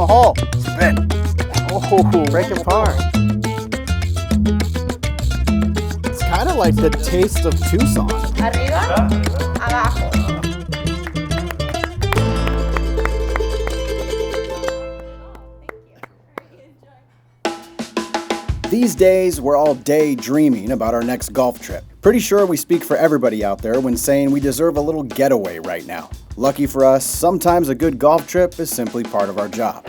the hole. Spin. Oh, breaking par. It's kind of like the taste of Tucson. Arriba, abajo. These days, we're all daydreaming about our next golf trip. Pretty sure we speak for everybody out there when saying we deserve a little getaway right now. Lucky for us, sometimes a good golf trip is simply part of our job.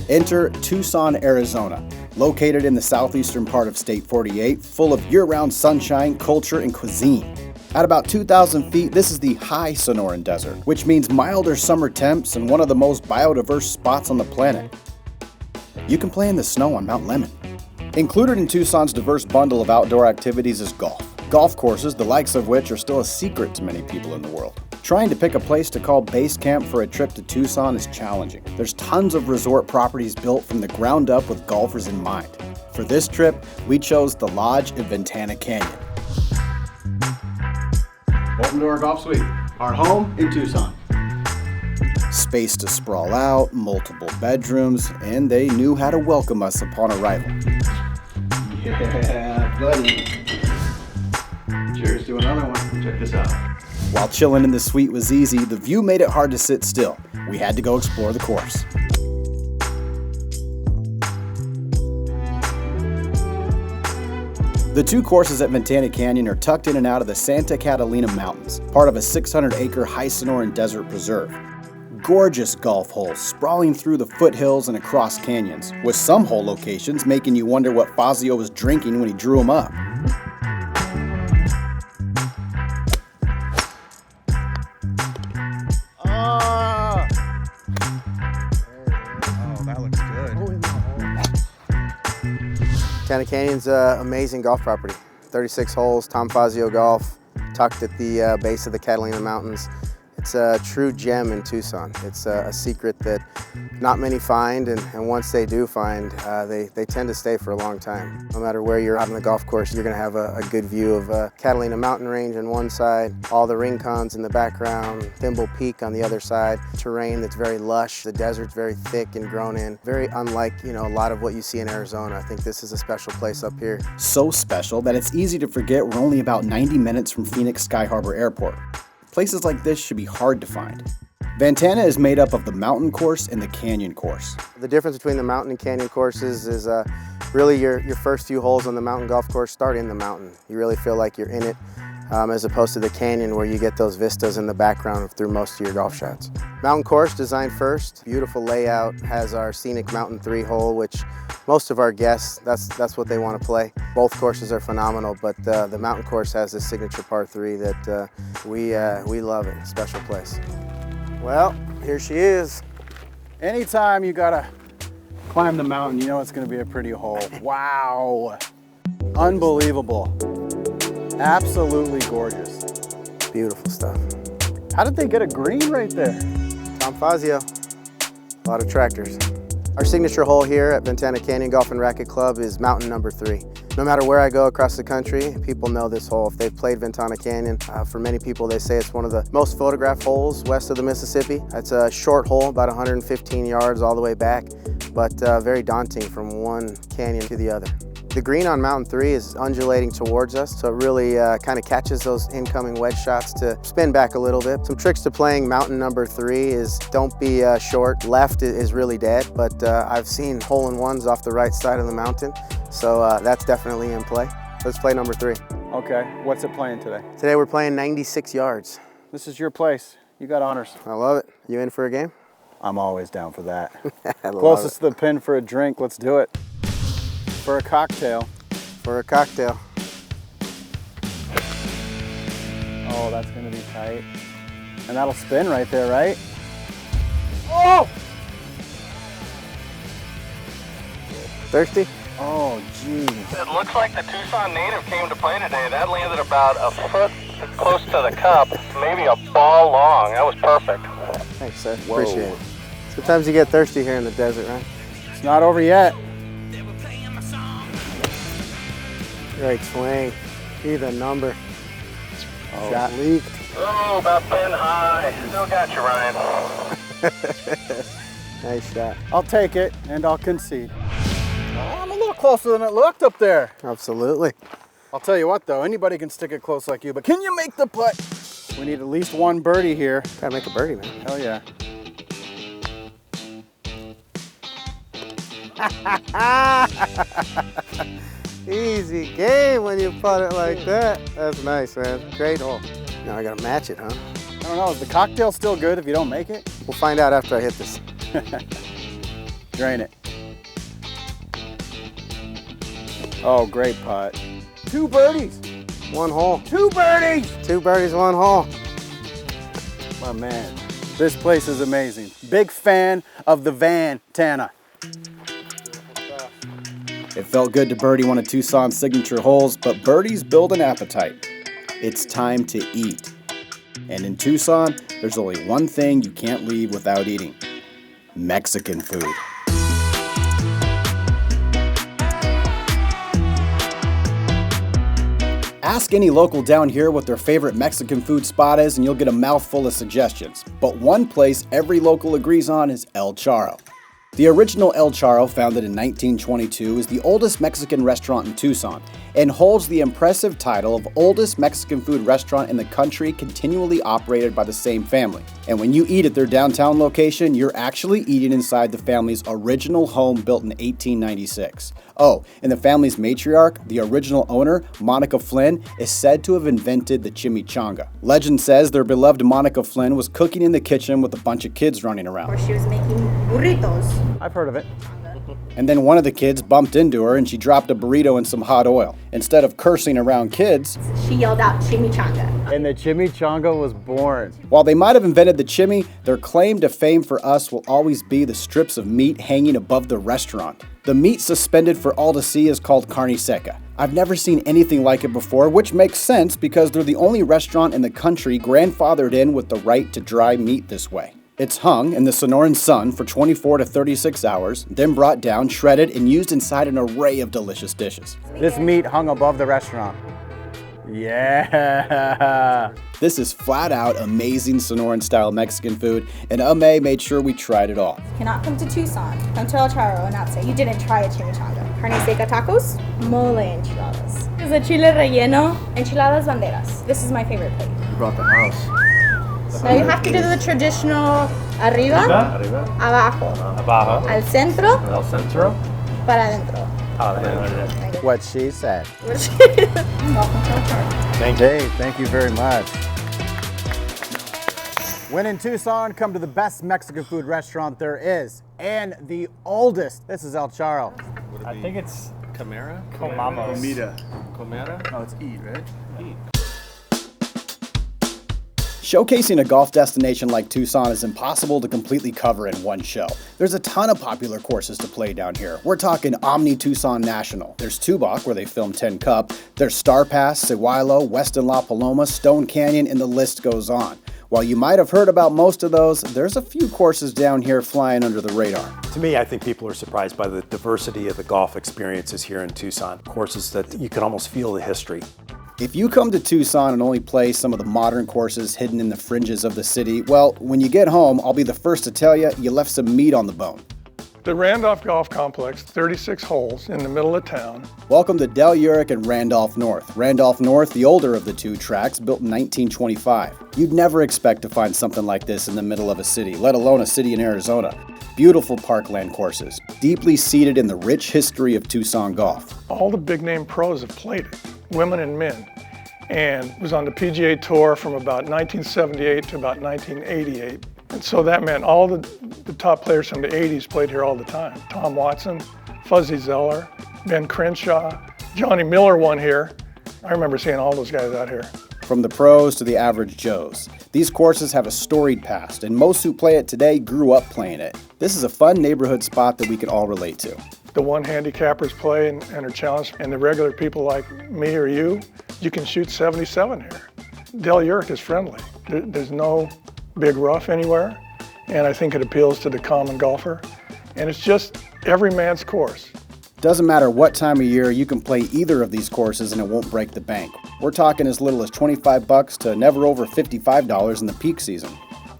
Enter Tucson, Arizona, located in the southeastern part of State 48, full of year-round sunshine, culture, and cuisine. At about 2,000 feet, this is the high Sonoran Desert, which means milder summer temps and one of the most biodiverse spots on the planet. You can play in the snow on Mount Lemmon. Included in Tucson's diverse bundle of outdoor activities is golf. Golf courses, the likes of which are still a secret to many people in the world. Trying to pick a place to call base camp for a trip to Tucson is challenging. There's tons of resort properties built from the ground up with golfers in mind. For this trip, we chose the Lodge at Ventana Canyon. Welcome to our golf suite, our home in Tucson. Space to sprawl out, multiple bedrooms, and they knew how to welcome us upon arrival. Yeah, buddy. Cheers to another one. Check this out. While chilling in the suite was easy, the view made it hard to sit still. We had to go explore the course. The two courses at Ventana Canyon are tucked in and out of the Santa Catalina Mountains, part of a 600-acre high Sonoran Desert preserve. Gorgeous golf holes sprawling through the foothills and across canyons, with some hole locations making you wonder what Fazio was drinking when he drew them up. Oh, that looks good. Ventana Canyon's an amazing golf property. 36 holes, Tom Fazio Golf, tucked at the base of the Catalina Mountains. It's a true gem in Tucson. It's a secret that not many find, and once they do find, they tend to stay for a long time. No matter where you're out on the golf course, you're going to have a good view of Catalina Mountain Range on one side, all the rincons in the background, Thimble Peak on the other side, terrain that's very lush, the desert's very thick and grown in, very unlike, a lot of what you see in Arizona. I think this is a special place up here. So special that it's easy to forget we're only about 90 minutes from Phoenix Sky Harbor Airport. Places like this should be hard to find. Ventana is made up of the mountain course and the canyon course. The difference between the mountain and canyon courses is really your first few holes on the mountain golf course start in the mountain. You really feel like you're in it, as opposed to the canyon where you get those vistas in the background through most of your golf shots. Mountain course designed first, beautiful layout, has our scenic Mountain 3 hole, which most of our guests, that's what they want to play. Both courses are phenomenal, but the mountain course has this signature par 3 that we love it, special place. Well, here she is. Anytime you gotta climb the mountain, you know it's gonna be a pretty hole. Wow, unbelievable. Absolutely gorgeous. Beautiful stuff. How did they get a green right there? Tom Fazio, a lot of tractors. Our signature hole here at Ventana Canyon Golf and Racket Club is Mountain number 3. No matter where I go across the country, people know this hole. If they've played Ventana Canyon, for many people they say it's one of the most photographed holes west of the Mississippi. It's a short hole, about 115 yards all the way back, but very daunting from one canyon to the other. The green on Mountain 3 is undulating towards us, so it really kind of catches those incoming wedge shots to spin back a little bit. Some tricks to playing Mountain number 3 is don't be short. Left is really dead, but I've seen hole-in-ones off the right side of the mountain, so that's definitely in play. Let's play number 3. Okay, what's it playing today? Today we're playing 96 yards. This is your place. You got honors. I love it. You in for a game? I'm always down for that. Closest to the pin for a drink, let's do it. For a cocktail. For a cocktail. Oh, that's gonna be tight. And that'll spin right there, right? Oh! Thirsty? Oh, geez. It looks like the Tucson native came to play today. That landed about a foot close to the cup, maybe a ball long. That was perfect. Thanks, sir. Whoa. Appreciate it. Sometimes you get thirsty here in the desert, right? It's not over yet. Great swing. See the number. Oh, Shot leaked. Oh, about 10 high. Still got you, Ryan. Nice shot. I'll take it, and I'll concede. Oh, I'm a little closer than it looked up there. Absolutely. I'll tell you what, though, anybody can stick it close like you, but can you make the putt? We need at least one birdie here. Gotta make a birdie, man. Hell yeah. Easy game when you putt it like that. That's nice, man. Great hole. Now I gotta match it, huh? I don't know, is the cocktail still good if you don't make it? We'll find out after I hit this. Drain it. Oh, great putt. 2 birdies. One hole. 2 birdies. 2 birdies, 1 hole. My man, this place is amazing. Big fan of the Ventana. It felt good to birdie one of Tucson's signature holes, but birdies build an appetite. It's time to eat. And in Tucson, there's only one thing you can't leave without eating: Mexican food. Ask any local down here what their favorite Mexican food spot is and you'll get a mouthful of suggestions. But one place every local agrees on is El Charro. The original El Charro, founded in 1922, is the oldest Mexican restaurant in Tucson and holds the impressive title of oldest Mexican food restaurant in the country, continually operated by the same family. And when you eat at their downtown location, you're actually eating inside the family's original home built in 1896. Oh, and the family's matriarch, the original owner, Monica Flynn, is said to have invented the chimichanga. Legend says their beloved Monica Flynn was cooking in the kitchen with a bunch of kids running around. She was making burritos. I've heard of it. And then one of the kids bumped into her and she dropped a burrito in some hot oil. Instead of cursing around kids, She yelled out chimichanga. and the chimichanga was born. While they might have invented the chimi, their claim to fame for us will always be the strips of meat hanging above the restaurant. The meat suspended for all to see is called carne seca. I've never seen anything like it before, which makes sense because they're the only restaurant in the country grandfathered in with the right to dry meat this way. It's hung in the Sonoran sun for 24 to 36 hours, then brought down, shredded, and used inside an array of delicious dishes. This meat hung above the restaurant. Yeah! This is flat out amazing Sonoran style Mexican food, and Ame made sure we tried it all. Cannot come to Tucson, come to El Charro and not say you didn't try a chimichanga. Carne seca tacos, mole enchiladas. This is a chile relleno, enchiladas banderas. This is my favorite plate. You brought the house. Now you have to do the traditional arriba, Arriba. abajo, Abajo. al centro, El centro. para adentro. What she said. Welcome to El Charro. Thank you very much. When in Tucson, come to the best Mexican food restaurant there is, and the oldest. This is El Charro. I think it's Camara? Comida. Comera? No, it's eat, right? Eat. Showcasing a golf destination like Tucson is impossible to completely cover in one show. There's a ton of popular courses to play down here. We're talking Omni Tucson National. There's Tubac, where they filmed 10 Cup. There's Star Pass, Seguilo, Weston La Paloma, Stone Canyon, and the list goes on. While you might have heard about most of those, there's a few courses down here flying under the radar. To me, I think people are surprised by the diversity of the golf experiences here in Tucson. Courses that you can almost feel the history. If you come to Tucson and only play some of the modern courses hidden in the fringes of the city, well, when you get home, I'll be the first to tell you, you left some meat on the bone. The Randolph Golf Complex, 36 holes in the middle of town. Welcome to Del Uric and Randolph North. Randolph North, the older of the two tracks, built in 1925. You'd never expect to find something like this in the middle of a city, let alone a city in Arizona. Beautiful parkland courses, deeply seated in the rich history of Tucson golf. All the big name pros have played it, women and men, and was on the PGA Tour from about 1978 to about 1988. And so that meant all the top players from the 80s played here all the time. Tom Watson, Fuzzy Zeller, Ben Crenshaw, Johnny Miller won here. I remember seeing all those guys out here. From the pros to the average Joes, these courses have a storied past, and most who play it today grew up playing it. This is a fun neighborhood spot that we can all relate to. The one handicappers play and are challenged, and the regular people like me or you can shoot 77 here. Del Uric is friendly. There's no big rough anywhere, and I think it appeals to the common golfer. And it's just every man's course. Doesn't matter what time of year, you can play either of these courses and it won't break the bank. We're talking as little as $25 to never over $55 in the peak season.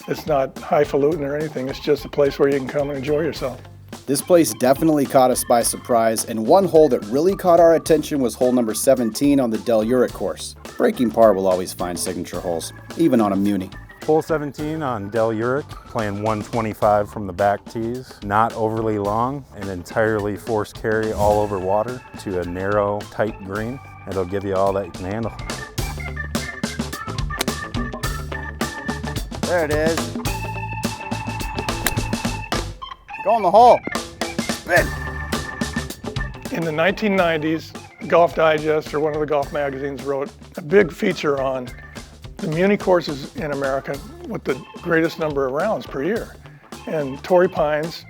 It's not highfalutin or anything. It's just a place where you can come and enjoy yourself. This place definitely caught us by surprise, and one hole that really caught our attention was hole number 17 on the Del Uric course. Breaking Par will always find signature holes, even on a Muni. Hole 17 on Del Uric, playing 125 from the back tees. Not overly long, and entirely force carry all over water to a narrow, tight green. It'll give you all that you can handle. There it is. Go in the hole. Spin. In the 1990s, Golf Digest, or one of the golf magazines, wrote a big feature on the Muni courses in America with the greatest number of rounds per year. And Torrey Pines,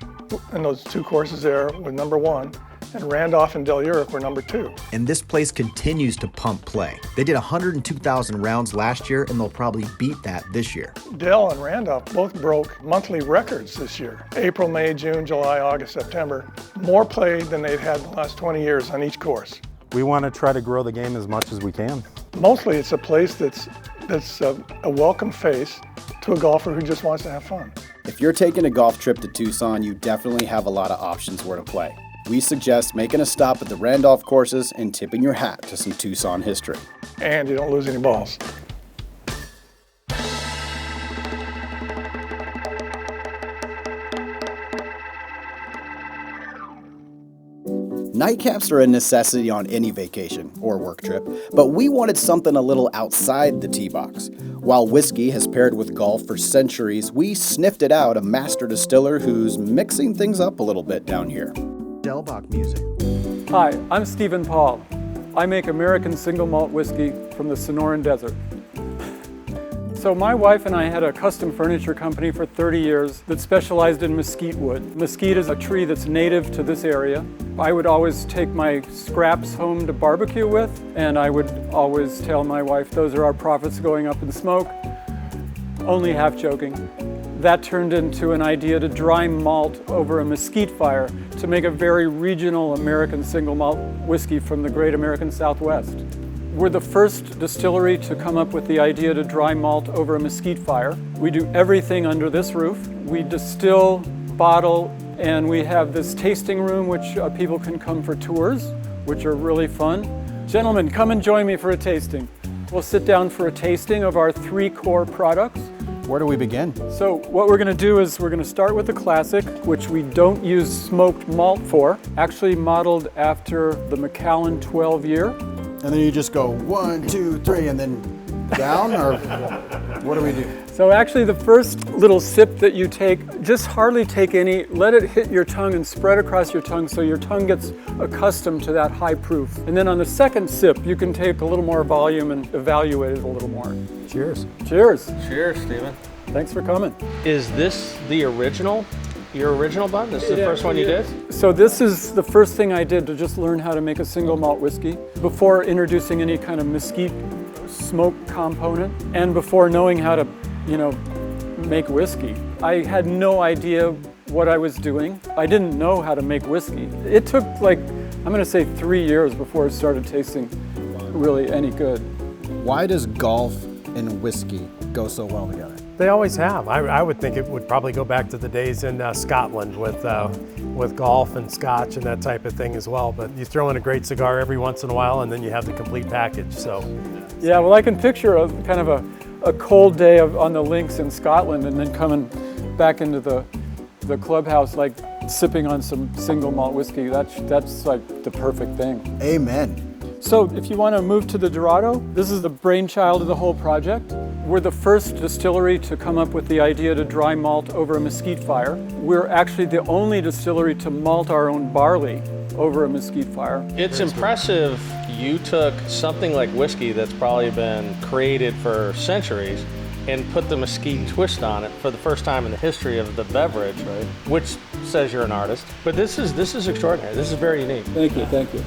and those two courses there, were number 1, and Randolph and Del Uric were number 2. And this place continues to pump play. They did 102,000 rounds last year, and they'll probably beat that this year. Del and Randolph both broke monthly records this year. April, May, June, July, August, September. More played than they've had in the last 20 years on each course. We want to try to grow the game as much as we can. Mostly it's a place that's a welcome face to a golfer who just wants to have fun. If you're taking a golf trip to Tucson, you definitely have a lot of options where to play. We suggest making a stop at the Randolph courses and tipping your hat to some Tucson history. And you don't lose any balls. Nightcaps are a necessity on any vacation or work trip, but we wanted something a little outside the tee box. While whiskey has paired with golf for centuries, we sniffed it out a master distiller who's mixing things up a little bit down here. Delbach music. Hi, I'm Stephen Paul. I make American single malt whiskey from the Sonoran Desert. So my wife and I had a custom furniture company for 30 years that specialized in mesquite wood. Mesquite is a tree that's native to this area. I would always take my scraps home to barbecue with, and I would always tell my wife, those are our profits going up in smoke. Only half joking. That turned into an idea to dry malt over a mesquite fire to make a very regional American single malt whiskey from the great American Southwest. We're the first distillery to come up with the idea to dry malt over a mesquite fire. We do everything under this roof. We distill, bottle, and we have this tasting room which people can come for tours, which are really fun. Gentlemen, come and join me for a tasting. We'll sit down for a tasting of our 3 core products. Where do we begin? So what we're going to do is we're going to start with the classic, which we don't use smoked malt for, actually modeled after the Macallan 12 year. And then you just go 1, 2, 3, and then down, or what do we do? So actually the first little sip that you take, just hardly take any, let it hit your tongue and spread across your tongue so your tongue gets accustomed to that high proof. And then on the second sip, you can take a little more volume and evaluate it a little more. Cheers. Cheers. Cheers, Stephen. Thanks for coming. Is this the original? Your original bun? This is the first one you did? So this is the first thing I did to just learn how to make a single malt whiskey before introducing any kind of mesquite smoke component and before knowing how to, make whiskey. I had no idea what I was doing. I didn't know how to make whiskey. It took I'm gonna say 3 years before it started tasting really any good. Why does golf and whiskey go so well together? They always have. I would think it would probably go back to the days in Scotland with golf and scotch and that type of thing as well. But you throw in a great cigar every once in a while and then you have the complete package. So, yeah, well, I can picture a kind of a cold day on the links in Scotland and then coming back into the clubhouse sipping on some single malt whiskey. That's like the perfect thing. Amen. So if you want to move to the Dorado, this is the brainchild of the whole project. We're the first distillery to come up with the idea to dry malt over a mesquite fire. We're actually the only distillery to malt our own barley over a mesquite fire. It's impressive you took something like whiskey that's probably been created for centuries and put the mesquite twist on it for the first time in the history of the beverage, right? Which says you're an artist. But this is extraordinary. This is very unique. Thank you, thank you.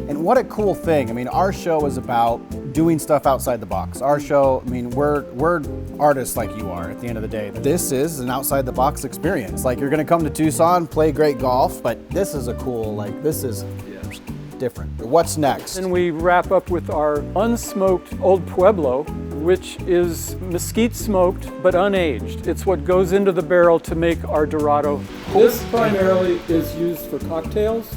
And what a cool thing. I mean, our show is about doing stuff outside the box. Our show, we're artists like you are at the end of the day. This is an outside the box experience. You're gonna come to Tucson, play great golf, but this is a cool, this is different. What's next? And we wrap up with our unsmoked Old Pueblo. which is mesquite smoked but unaged. It's what goes into the barrel to make our Dorado. This primarily is used for cocktails.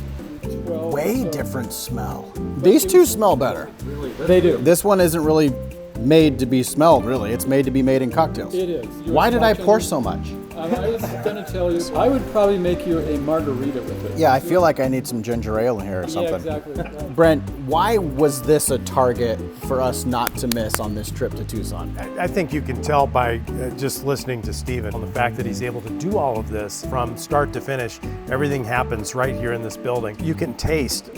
Way different smell. These two smell better. They do. This one isn't really made to be smelled, really. It's made to be made in cocktails. It is. Why did I pour so much? I was going to tell you, I would probably make you a margarita with it. Yeah, I feel like I need some ginger ale in here or something. Yeah, exactly. Brent, why was this a target for us not to miss on this trip to Tucson? I think you can tell by just listening to Steven on the fact that he's able to do all of this from start to finish. Everything happens right here in this building. You can taste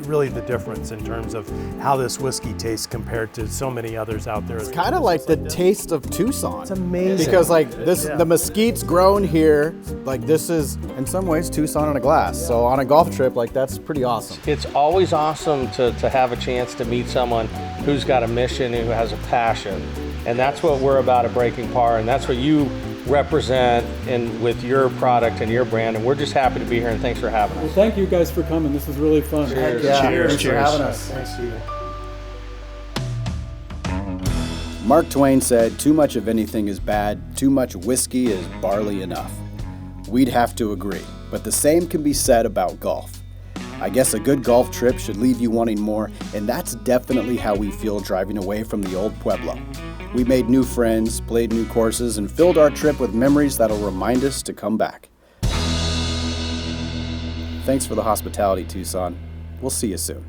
really the difference in terms of how this whiskey tastes compared to so many others out there. It's kind of like the taste of Tucson. It's amazing. Because like this, the mesquite's grown here. Like this is, in some ways, Tucson in a glass. So on a golf trip, like that's pretty awesome. It's always awesome to have a chance to meet someone who's got a mission, who has a passion. And that's what we're about at Breaking Par, and that's what you represent with your product and your brand. And we're just happy to be here, and thanks for having us. Well, thank you guys for coming. This was really fun. Cheers. Yeah, Cheers. thanks for Cheers. having us. Thanks, Steven. Mark Twain said, "Too much of anything is bad, too much whiskey is barley enough." We'd have to agree, but the same can be said about golf. I guess a good golf trip should leave you wanting more, and that's definitely how we feel driving away from the old Pueblo. We made new friends, played new courses, and filled our trip with memories that'll remind us to come back. Thanks for the hospitality, Tucson. We'll see you soon.